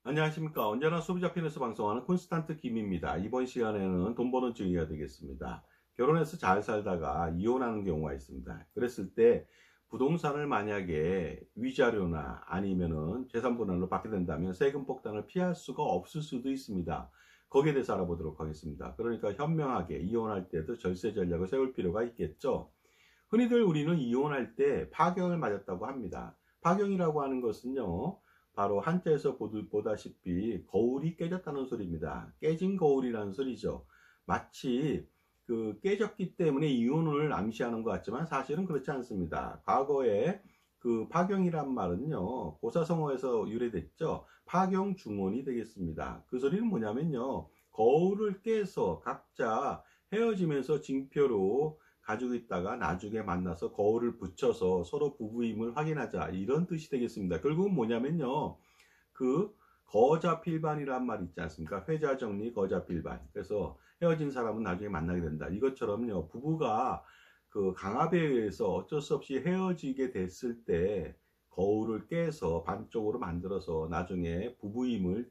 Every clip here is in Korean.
안녕하십니까. 언제나 소비자 편에서 방송하는 콘스탄트 김입니다. 이번 시간에는 돈 버는 중이가 되겠습니다. 결혼해서 잘 살다가 이혼하는 경우가 있습니다. 그랬을 때 부동산을 만약에 위자료나 아니면은 재산 분할로 받게 된다면 세금 폭탄을 피할 수가 없을 수도 있습니다. 거기에 대해서 알아보도록 하겠습니다. 그러니까 현명하게 이혼할 때도 절세 전략을 세울 필요가 있겠죠. 흔히들 우리는 이혼할 때 파경을 맞았다고 합니다. 파경이라고 하는 것은요, 바로 한자에서 보다시피 거울이 깨졌다는 소리입니다. 깨진 거울이라는 소리죠. 마치 깨졌기 때문에 이혼을 암시하는 것 같지만 사실은 그렇지 않습니다. 과거에 파경이란 말은요, 고사성어에서 유래됐죠. 파경중원이 되겠습니다. 그 소리는 뭐냐면요, 거울을 깨서 각자 헤어지면서 징표로 가지고 있다가 나중에 만나서 거울을 붙여서 서로 부부임을 확인하자, 이런 뜻이 되겠습니다. 결국은 뭐냐면요, 그 거자필반이란 말 있지 않습니까? 회자정리 거자필반. 그래서 헤어진 사람은 나중에 만나게 된다. 이것처럼요, 부부가 강압에 의해서 어쩔 수 없이 헤어지게 됐을 때 거울을 깨서 반쪽으로 만들어서 나중에 부부임을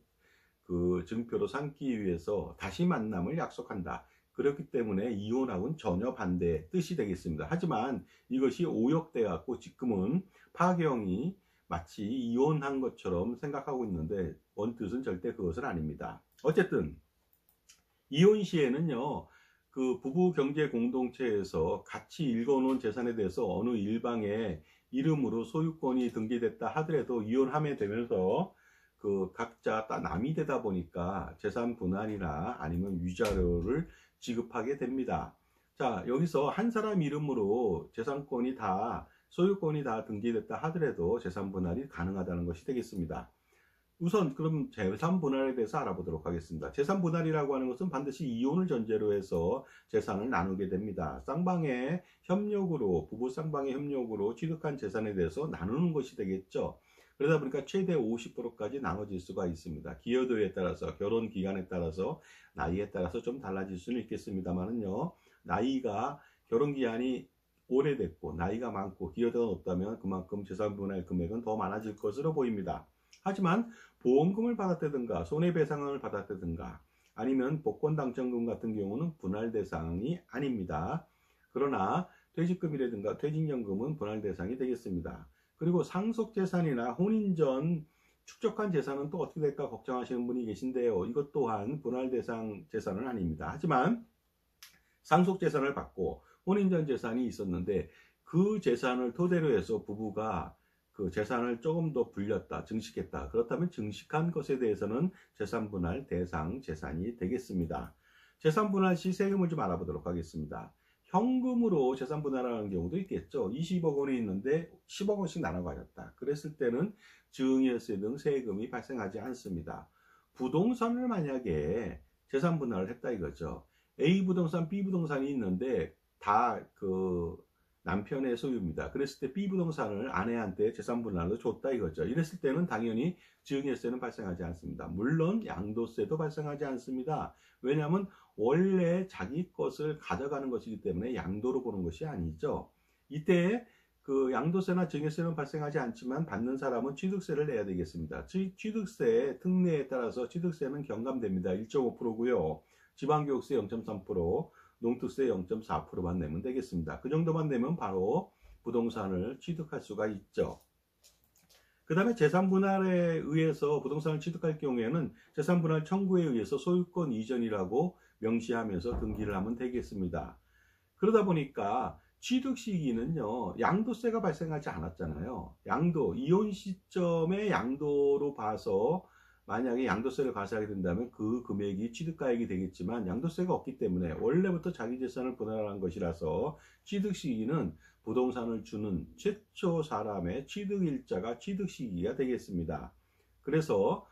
증표로 삼기 위해서 다시 만남을 약속한다. 그렇기 때문에 이혼하고는 전혀 반대의 뜻이 되겠습니다. 하지만 이것이 오역돼 갖고 지금은 파경이 마치 이혼한 것처럼 생각하고 있는데 원뜻은 절대 그것은 아닙니다. 어쨌든 이혼 시에는요, 부부 경제 공동체에서 같이 일궈놓은 재산에 대해서 어느 일방의 이름으로 소유권이 등기됐다 하더라도 이혼하게 되면서 각자 남이 되다 보니까 재산 분할이나 아니면 위자료를 지급하게 됩니다. 자, 여기서 한 사람 이름으로 재산권이 다, 소유권이 다 등기됐다 하더라도 재산 분할이 가능하다는 것이 되겠습니다. 우선 그럼 재산 분할에 대해서 알아보도록 하겠습니다. 재산 분할이라고 하는 것은 반드시 이혼을 전제로 해서 재산을 나누게 됩니다. 쌍방의 협력으로, 부부 쌍방의 협력으로 취득한 재산에 대해서 나누는 것이 되겠죠. 그러다 보니까 최대 50%까지 나눠질 수가 있습니다. 기여도에 따라서, 결혼 기간에 따라서, 나이에 따라서 좀 달라질 수는 있겠습니다만은요, 나이가, 결혼 기한이 오래됐고 나이가 많고 기여도가 높다면 그만큼 재산 분할 금액은 더 많아질 것으로 보입니다. 하지만 보험금을 받았다든가 손해배상을 받았다든가 아니면 복권당첨금 같은 경우는 분할 대상이 아닙니다. 그러나 퇴직금이라든가 퇴직연금은 분할 대상이 되겠습니다. 그리고 상속재산이나 혼인 전 축적한 재산은 또 어떻게 될까 걱정하시는 분이 계신데요. 이것 또한 분할 대상 재산은 아닙니다. 하지만 상속재산을 받고 혼인 전 재산이 있었는데 그 재산을 토대로 해서 부부가 그 재산을 조금 더 불렸다, 증식했다. 그렇다면 증식한 것에 대해서는 재산분할 대상 재산이 되겠습니다. 재산분할 시 세금을 좀 알아보도록 하겠습니다. 현금으로 재산분할하는 경우도 있겠죠. 20억 원이 있는데 10억 원씩 나눠 가졌다. 그랬을 때는 증여세 등 세금이 발생하지 않습니다. 부동산을 만약에 재산분할을 했다 이거죠. A 부동산, B 부동산이 있는데 다 남편의 소유입니다. 그랬을 때 B 부동산을 아내한테 재산분할로 줬다 이거죠. 이랬을 때는 당연히 증여세는 발생하지 않습니다. 물론 양도세도 발생하지 않습니다. 왜냐하면 원래 자기 것을 가져가는 것이기 때문에 양도로 보는 것이 아니죠. 이때 양도세나 증여세는 발생하지 않지만 받는 사람은 취득세를 내야 되겠습니다. 취득세 특례에 따라서 취득세는 경감됩니다. 1.5%고요. 지방교육세 0.3%, 농특세 0.4%만 내면 되겠습니다. 그 정도만 내면 바로 부동산을 취득할 수가 있죠. 그 다음에 재산분할에 의해서 부동산을 취득할 경우에는 재산분할 청구에 의해서 소유권 이전이라고 명시하면서 등기를 하면 되겠습니다. 그러다 보니까 취득 시기는요, 양도세가 발생하지 않았잖아요. 이혼 시점의 양도로 봐서 만약에 양도세를 과세하게 된다면 그 금액이 취득가액이 되겠지만 양도세가 없기 때문에 원래부터 자기 재산을 분할한 것이라서 취득 시기는 부동산을 주는 최초 사람의 취득일자가 취득 시기가 되겠습니다. 그래서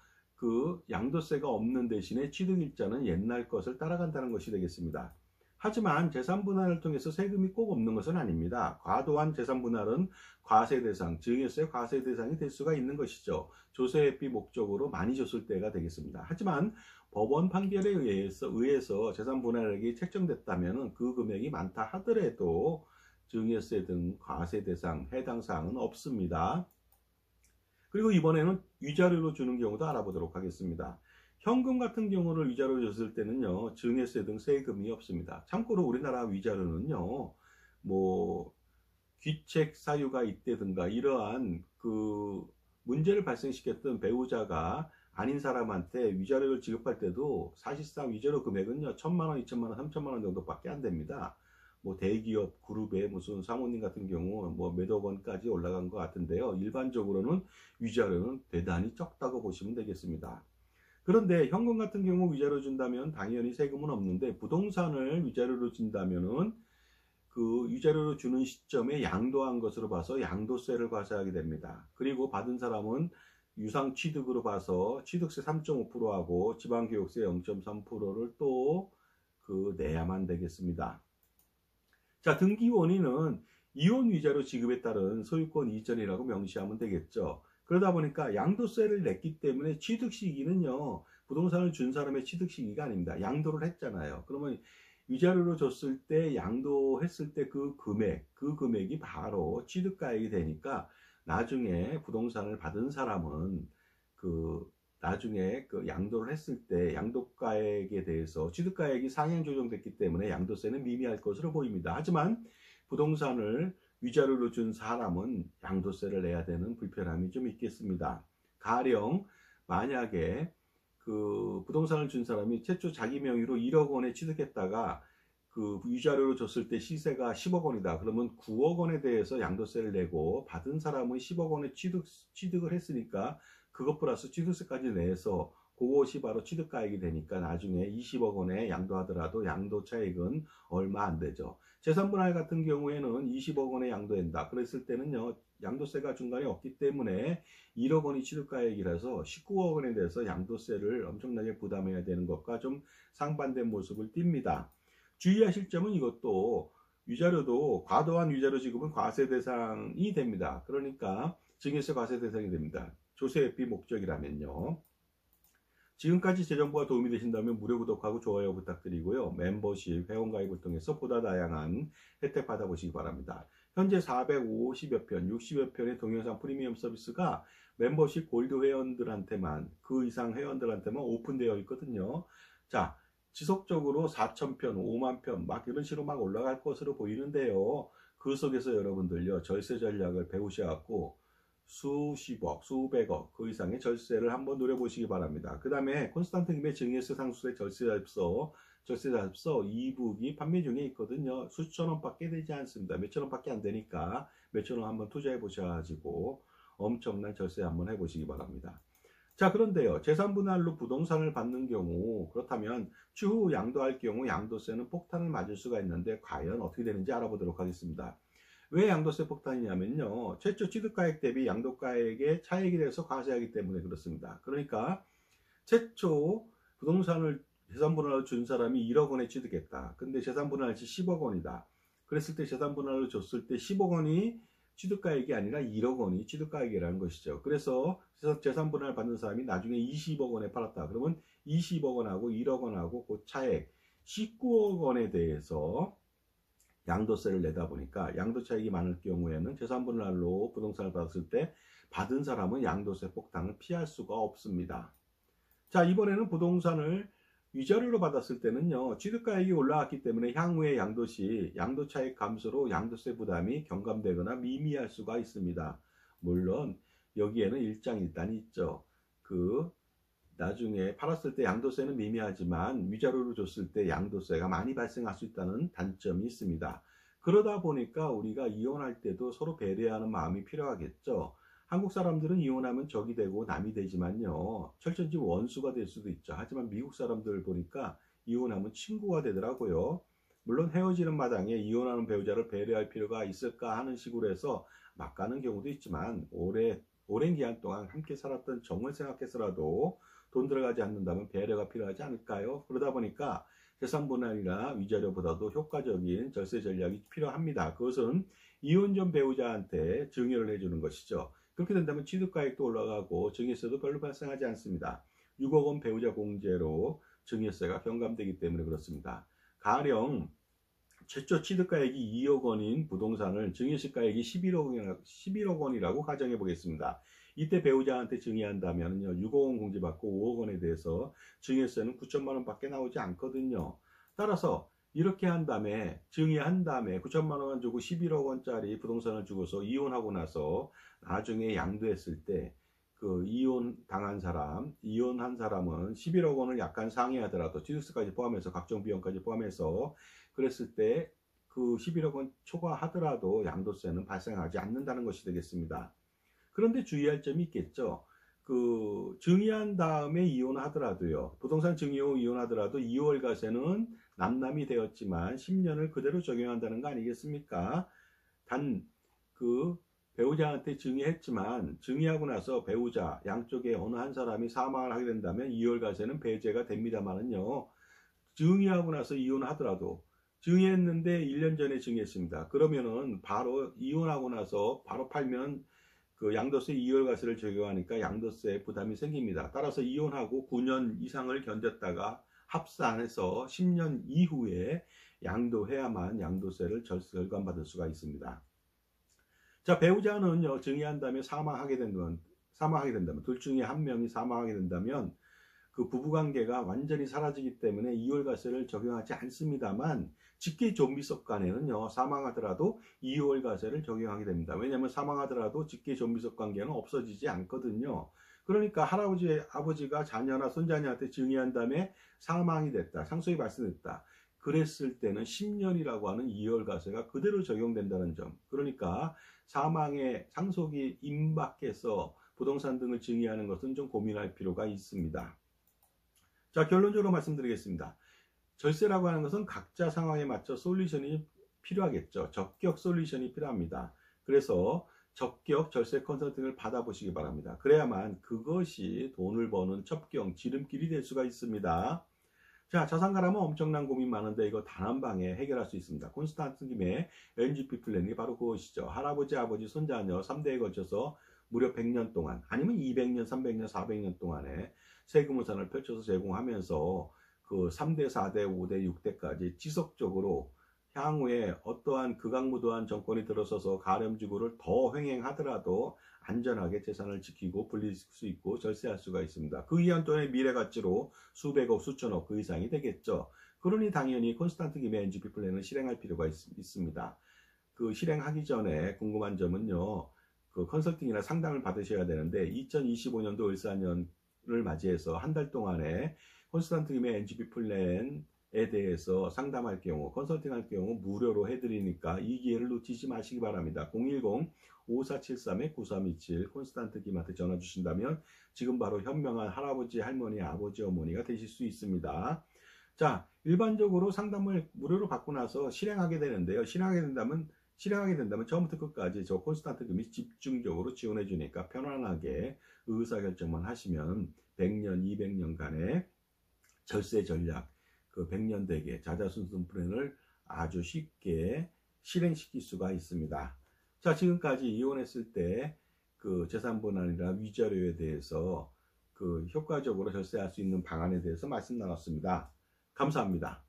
양도세가 없는 대신에 취득일자는 옛날 것을 따라간다는 것이 되겠습니다. 하지만 재산분할을 통해서 세금이 꼭 없는 것은 아닙니다. 과도한 재산분할은 과세대상, 증여세 과세대상이 될 수가 있는 것이죠. 조세회피 목적으로 많이 줬을 때가 되겠습니다. 하지만 법원 판결에 의해서 재산분할액이 책정됐다면 그 금액이 많다 하더라도 증여세 등 과세대상 해당 사항은 없습니다. 그리고 이번에는 위자료로 주는 경우도 알아보도록 하겠습니다. 현금 같은 경우를 위자료로 줬을 때는요, 증여세 등 세금이 없습니다. 참고로 우리나라 위자료는요, 뭐 귀책 사유가 있다든가 이러한 그 문제를 발생시켰던 배우자가 아닌 사람한테 위자료를 지급할 때도 사실상 위자료 금액은요 1,000만 원, 2,000만 원, 3,000만 원 정도밖에 안 됩니다. 뭐 대기업 그룹의 무슨 사모님 같은 경우 뭐 몇억 원까지 올라간 것 같은데요. 일반적으로는 위자료는 대단히 적다고 보시면 되겠습니다. 그런데 현금 같은 경우 위자료 준다면 당연히 세금은 없는데 부동산을 위자료로 준다면은 그 위자료를 주는 시점에 양도한 것으로 봐서 양도세를 과세하게 됩니다. 그리고 받은 사람은 유상 취득으로 봐서 취득세 3.5%하고 지방교육세 0.3%를 또 그 내야만 되겠습니다. 자, 등기 원인은 이혼 위자료 지급에 따른 소유권 이전이라고 명시하면 되겠죠. 그러다 보니까 양도세를 냈기 때문에 취득 시기는요, 부동산을 준 사람의 취득 시기가 아닙니다. 양도를 했잖아요. 그러면 위자료로 줬을 때 양도했을 때 그 금액이 바로 취득가액이 되니까 나중에 부동산을 받은 사람은 그 나중에 그 양도를 했을 때 양도가액에 대해서 취득가액이 상향 조정됐기 때문에 양도세는 미미할 것으로 보입니다. 하지만 부동산을 위자료로 준 사람은 양도세를 내야 되는 불편함이 좀 있겠습니다. 가령 만약에 그 부동산을 준 사람이 최초 자기 명의로 1억 원에 취득했다가 그 위자료로 줬을 때 시세가 10억 원이다. 그러면 9억 원에 대해서 양도세를 내고 받은 사람은 10억 원에 취득을 했으니까 그것 플러스 취득세까지 내서 그것이 바로 취득가액이 되니까 나중에 20억 원에 양도하더라도 양도 차익은 얼마 안 되죠. 재산분할 같은 경우에는 20억 원에 양도한다. 그랬을 때는요, 양도세가 중간에 없기 때문에 1억 원이 취득가액이라서 19억 원에 대해서 양도세를 엄청나게 부담해야 되는 것과 좀 상반된 모습을 띱니다. 주의하실 점은 이것도 위자료도 과도한 위자료 지급은 과세 대상이 됩니다. 그러니까 증여세 과세 대상이 됩니다. 조세회피 목적이라면요. 지금까지 제 정보가 도움이 되신다면 무료 구독하고 좋아요 부탁드리고요. 멤버십, 회원가입을 통해서 보다 다양한 혜택 받아보시기 바랍니다. 현재 450여 편, 60여 편의 동영상 프리미엄 서비스가 멤버십 골드 회원들한테만, 그 이상 회원들한테만 오픈되어 있거든요. 자, 지속적으로 4,000편, 5만 편, 막 이런 식으로 막 올라갈 것으로 보이는데요. 그 속에서 여러분들요, 절세 전략을 배우셔갖고 수십억, 수백억 그 이상의 절세를 한번 노려보시기 바랍니다. 그 다음에 콘스탄트 김의 증여세 상수세 절세자습서 2부기 판매 중에 있거든요. 수천 원밖에 되지 않습니다. 몇천 원밖에 안 되니까 몇천 원 한번 투자해 보셔가지고 엄청난 절세 한번 해보시기 바랍니다. 자, 그런데요, 재산분할로 부동산을 받는 경우, 그렇다면 추후 양도할 경우 양도세는 폭탄을 맞을 수가 있는데 과연 어떻게 되는지 알아보도록 하겠습니다. 왜 양도세 폭탄이냐면요, 최초 취득가액 대비 양도가액의 차익이 돼서 과세하기 때문에 그렇습니다. 그러니까 최초 부동산을 재산분할로 준 사람이 1억 원에 취득했다. 근데 재산분할시 10억 원이다. 그랬을 때 재산분할로 줬을 때 10억 원이 취득가액이 아니라 1억 원이 취득가액이라는 것이죠. 그래서 재산분할 받는 사람이 나중에 20억 원에 팔았다. 그러면 20억 원하고 1억 원하고 그 차액 19억 원에 대해서 양도세를 내다 보니까 양도 차익이 많을 경우에는 재산분할로 부동산을 받았을 때 받은 사람은 양도세 폭탄을 피할 수가 없습니다. 자, 이번에는 부동산을 위자료로 받았을 때는요, 취득가액이 올라왔기 때문에 향후에 양도시 양도차익 감소로 양도세 부담이 경감되거나 미미할 수가 있습니다. 물론 여기에는 일장일단이 있죠. 그 나중에 팔았을 때 양도세는 미미하지만 위자료로 줬을 때 양도세가 많이 발생할 수 있다는 단점이 있습니다. 그러다 보니까 우리가 이혼할 때도 서로 배려하는 마음이 필요하겠죠. 한국 사람들은 이혼하면 적이 되고 남이 되지만요, 철저히 원수가 될 수도 있죠. 하지만 미국 사람들 보니까 이혼하면 친구가 되더라고요. 물론 헤어지는 마당에 이혼하는 배우자를 배려할 필요가 있을까 하는 식으로 해서 막 가는 경우도 있지만 오랜 기간 동안 함께 살았던 정을 생각해서라도 돈 들어가지 않는다면 배려가 필요하지 않을까요? 그러다 보니까 재산분할이나 위자료보다도 효과적인 절세 전략이 필요합니다. 그것은 이혼 전 배우자한테 증여를 해주는 것이죠. 그렇게 된다면 취득가액도 올라가고 증여세도 별로 발생하지 않습니다. 6억 원 배우자 공제로 증여세가 경감되기 때문에 그렇습니다. 가령 최초 취득가액이 2억 원인 부동산을 증여세가액이 11억 원이라고 가정해 보겠습니다. 이때 배우자한테 증여한다면요 6억 원 공제받고 5억 원에 대해서 증여세는 9천만 원밖에 나오지 않거든요. 따라서 이렇게 한 다음에 증여한 다음에 9천만 원 주고 11억 원짜리 부동산을 주고서 이혼하고 나서 나중에 양도했을 때 그 이혼한 사람은 11억 원을 약간 상회하더라도 취득세까지 포함해서 각종 비용까지 포함해서 그랬을 때 그 11억 원 초과하더라도 양도세는 발생하지 않는다는 것이 되겠습니다. 그런데 주의할 점이 있겠죠. 그 증여한 다음에 이혼하더라도요. 부동산 증여 후 이혼하더라도 2월과세는 남남이 되었지만 10년을 그대로 적용한다는 거 아니겠습니까? 단 그 배우자한테 증여했지만 증여하고 나서 배우자 양쪽에 어느 한 사람이 사망을 하게 된다면 2월과세는 배제가 됩니다만은요. 증여하고 나서 이혼하더라도 증여했는데 1년 전에 증여했습니다. 그러면은 바로 이혼하고 나서 바로 팔면 그 양도세 2월과세를 적용하니까 양도세 부담이 생깁니다. 따라서 이혼하고 9년 이상을 견뎠다가 합산해서 10년 이후에 양도해야만 양도세를 절감받을 수가 있습니다. 자, 배우자는요, 증여한 다음에 사망하게 된다면 둘 중에 한 명이 사망하게 된다면 그 부부관계가 완전히 사라지기 때문에 2월과세를 적용하지 않습니다만 직계 존비속 간에는요 사망하더라도 2월과세를 적용하게 됩니다. 왜냐하면 사망하더라도 직계 존비속 관계는 없어지지 않거든요. 그러니까 할아버지 아버지가 자녀나 손자녀한테 증여한 다음에 사망이 됐다, 상속이 발생됐다, 그랬을 때는 10년이라고 하는 2월과세가 그대로 적용된다는 점. 그러니까 사망의 상속이 임박해서 부동산 등을 증여하는 것은 좀 고민할 필요가 있습니다. 자, 결론적으로 말씀드리겠습니다. 절세라고 하는 것은 각자 상황에 맞춰 솔루션이 필요하겠죠. 적격 솔루션이 필요합니다. 그래서 적격 절세 컨설팅을 받아보시기 바랍니다. 그래야만 그것이 돈을 버는 첩경, 지름길이 될 수가 있습니다. 자, 자산가라면 엄청난 고민 많은데 이거 단 한 방에 해결할 수 있습니다. 콘스탄트 김의 NGP 플랜이 바로 그것이죠. 할아버지, 아버지, 손자녀 3대에 걸쳐서 무려 100년 동안, 아니면 200년, 300년, 400년 동안에 세금우산을 펼쳐서 제공하면서 그 3대, 4대, 5대, 6대까지 지속적으로 향후에 어떠한 극악무도한 정권이 들어서서 가렴지구를 더 횡행하더라도 안전하게 재산을 지키고 불릴 수 있고 절세할 수가 있습니다. 그 이한 돈의 미래 가치로 수백억, 수천억 그 이상이 되겠죠. 그러니 당연히 콘스탄트 김의 NGP 플랜을 실행할 필요가 있습니다. 그 실행하기 전에 궁금한 점은요. 그 컨설팅이나 상담을 받으셔야 되는데 2025년도 을사년을 맞이해서 한 달 동안에 콘스탄트 김의 NGP 플랜에 대해서 상담할 경우, 컨설팅할 경우 무료로 해드리니까 이 기회를 놓치지 마시기 바랍니다. 010-5473-9327 콘스탄트 김한테 전화 주신다면 지금 바로 현명한 할아버지, 할머니, 아버지, 어머니가 되실 수 있습니다. 자, 일반적으로 상담을 무료로 받고 나서 실행하게 되는데요. 실행하게 된다면 처음부터 끝까지 저 콘스탄트 금이 집중적으로 지원해 주니까 편안하게 의사결정만 하시면 100년, 200년간의 절세 전략, 그 100년 대계 자자순순 플랜을 아주 쉽게 실행시킬 수가 있습니다. 자, 지금까지 이혼했을 때 그 재산분할이나 위자료에 대해서 그 효과적으로 절세할 수 있는 방안에 대해서 말씀 나눴습니다. 감사합니다.